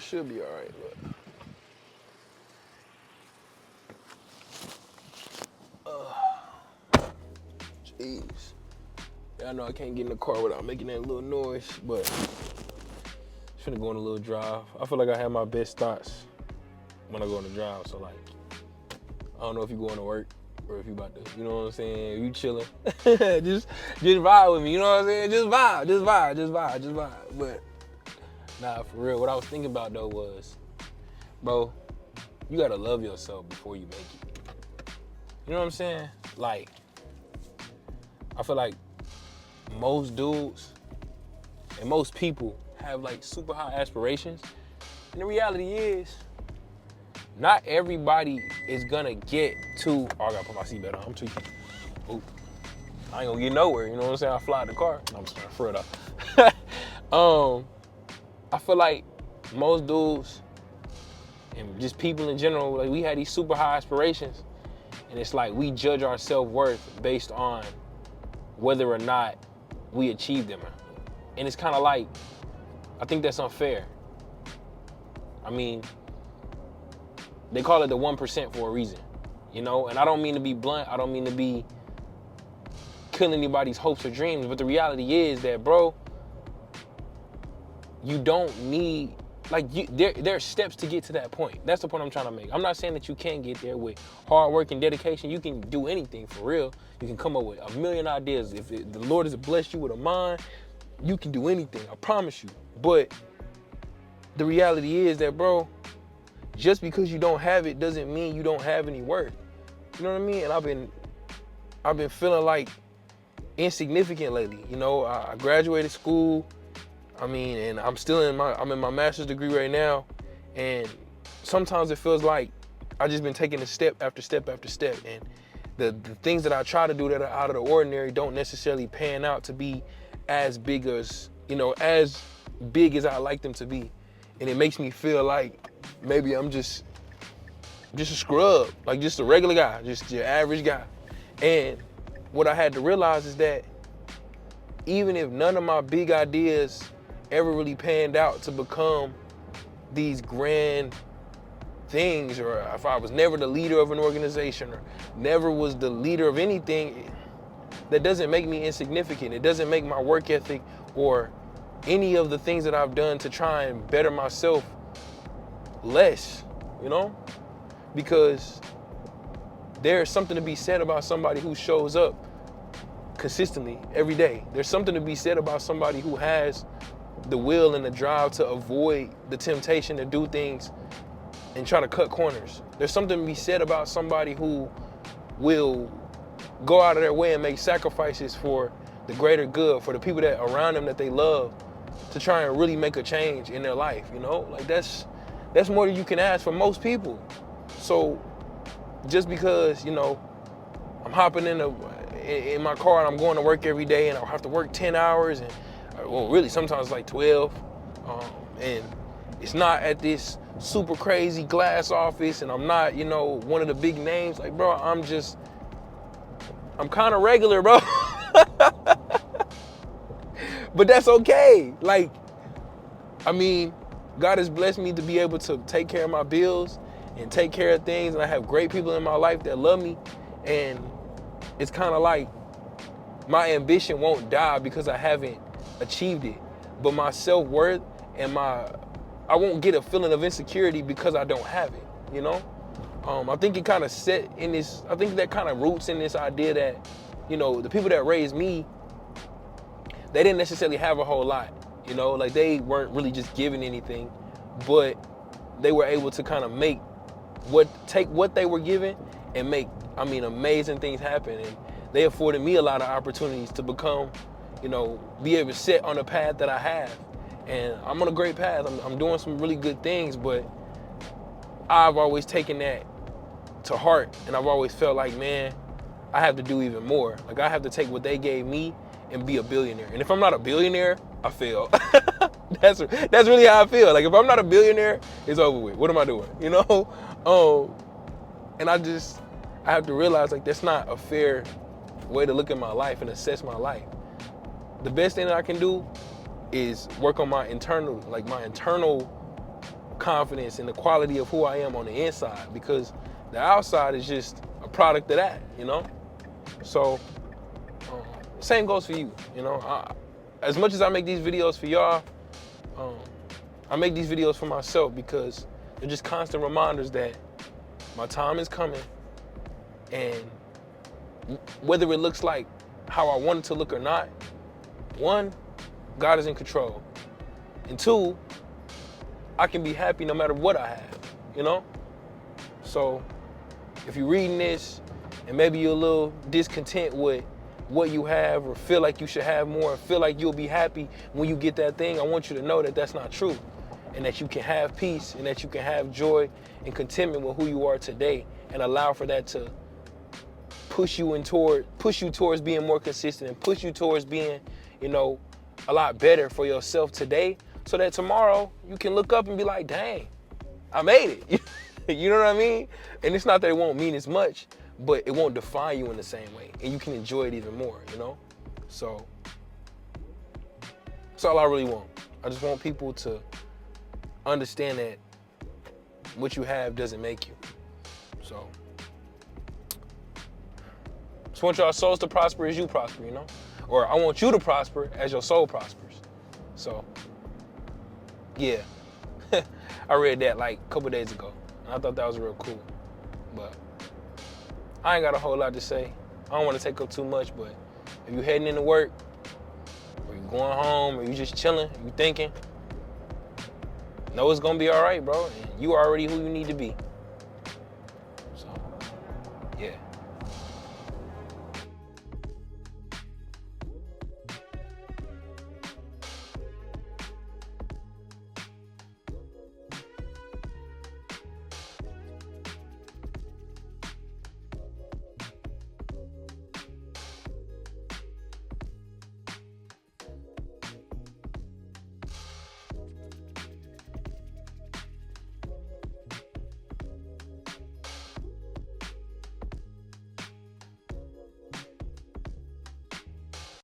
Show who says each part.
Speaker 1: it should be all right. Jeez. Yeah, I know I can't get in the car without making that little noise, but I'm finna go on a little drive. I feel like I have my best thoughts when I go on the drive. So like, I don't know if you going to work or if you about to, you know what I'm saying? If you chilling, just vibe with me. You know what I'm saying? Just vibe. But nah, for real. What I was thinking about though was, bro, you gotta love yourself before you make it. You know what I'm saying? Like, I feel like most dudes and most people have like super high aspirations. And the reality is, not everybody is gonna get to, oh, I gotta put my seatbelt on, I'm tweaking. Ooh. I ain't gonna get nowhere, you know what I'm saying? I fly the car. No, I'm just trying to fret up. I feel like most dudes and just people in general, like we had these super high aspirations, and it's like we judge our self-worth based on whether or not we achieve them. And it's kind of like, I think that's unfair. I mean, they call it the 1% for a reason, you know? And I don't mean to be blunt. I don't mean to be killing anybody's hopes or dreams. But the reality is that, bro, you don't need, like, there are steps to get to that point. That's the point I'm trying to make. I'm not saying that you can't get there with hard work and dedication. You can do anything for real. You can come up with a million ideas. If the Lord has blessed you with a mind, you can do anything. I promise you. But the reality is that, bro, just because you don't have it doesn't mean you don't have any work. You know what I mean? And I've been feeling like insignificant lately. You know, I graduated school. I mean, and I'm in my master's degree right now. And sometimes it feels like I just been taking a step after step after step. And the things that I try to do that are out of the ordinary don't necessarily pan out to be as big as, you know, as big as I like them to be. And it makes me feel like maybe I'm just a scrub, like just a regular guy, just your average guy. And what I had to realize is that even if none of my big ideas ever really panned out to become these grand things, or if I was never the leader of an organization or never was the leader of anything, that doesn't make me insignificant. It doesn't make my work ethic or any of the things that I've done to try and better myself less, you know? Because there's something to be said about somebody who shows up consistently every day. There's something to be said about somebody who has the will and the drive to avoid the temptation to do things and try to cut corners. There's something to be said about somebody who will go out of their way and make sacrifices for the greater good, for the people that around them that they love, to try and really make a change in their life, you know? Like that's more than you can ask for most people. So just because, you know, I'm hopping in my car and I'm going to work every day and I'll have to work 10 hours and, well, really sometimes like 12, and it's not at this super crazy glass office and I'm not, you know, one of the big names. Like, bro, I'm kind of regular, bro. But that's okay. Like, I mean, God has blessed me to be able to take care of my bills and take care of things, and I have great people in my life that love me, and it's kind of like my ambition won't die because I haven't achieved it, but my self-worth and I won't get a feeling of insecurity because I don't have it, you know? I think it kind of I think that kind of roots in this idea that, you know, the people that raised me, they didn't necessarily have a whole lot, you know? Like, they weren't really just given anything, but they were able to kind of take what they were given and make, I mean, amazing things happen. And they afforded me a lot of opportunities to become, you know, be able to sit on the path that I have. And I'm on a great path. I'm doing some really good things, but I've always taken that to heart. And I've always felt like, man, I have to do even more. Like, I have to take what they gave me and be a billionaire. And if I'm not a billionaire, I fail. That's really how I feel. Like, if I'm not a billionaire, it's over with. What am I doing? You know? And I have to realize, like, that's not a fair way to look at my life and assess my life. The best thing that I can do is work on my internal confidence and the quality of who I am on the inside, because the outside is just a product of that, you know? So, same goes for you, you know? As much as I make these videos for y'all, I make these videos for myself because they're just constant reminders that my time is coming, and whether it looks like how I want it to look or not, one, God is in control, and two, I can be happy no matter what I have, you know? So if you're reading this and maybe you're a little discontent with what you have, or feel like you should have more, or feel like you'll be happy when you get that thing, I want you to know that that's not true, and that you can have peace, and that you can have joy and contentment with who you are today, and allow for that to push you towards being more consistent, and push you towards being, you know, a lot better for yourself today, so that tomorrow you can look up and be like, dang, I made it. You know what I mean? And it's not that it won't mean as much, but it won't define you in the same way, and you can enjoy it even more, you know? So that's all I really want. I just want people to understand that what you have doesn't make you. So just want y'all souls to prosper as you prosper, you know? Or I want you to prosper as your soul prospers. So yeah, I read that like a couple days ago, and I thought that was real cool. But I ain't got a whole lot to say. I don't want to take up too much, but if you're heading into work, or you're going home, or you just chilling, you thinking, know it's gonna be all right, bro. And you already who you need to be.